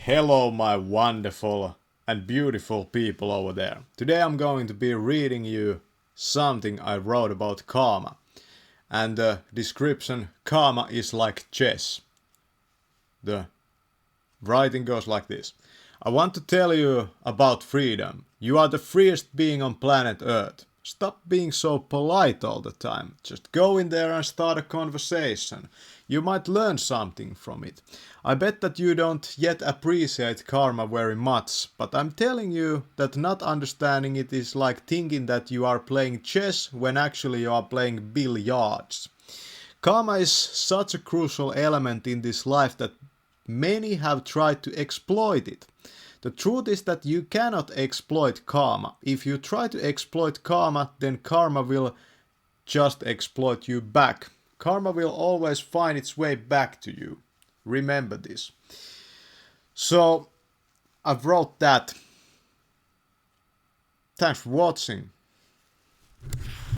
Hello my wonderful and beautiful people over there. Today I'm going to be reading you something I wrote about karma. And the description, karma is like chess. The writing goes like this. I want to tell you about freedom. You are the freest being on planet Earth. Stop being so polite all the time. Just go in there and start a conversation. You might learn something from it. I bet that you don't yet appreciate karma very much, but I'm telling you that not understanding it is like thinking that you are playing chess when actually you are playing billiards. Karma is such a crucial element in this life that many have tried to exploit it. The truth is that you cannot exploit karma. If you try to exploit karma, then karma will just exploit you back. Karma will always find its way back to you. Remember this. So, I've wrote that. Thanks for watching.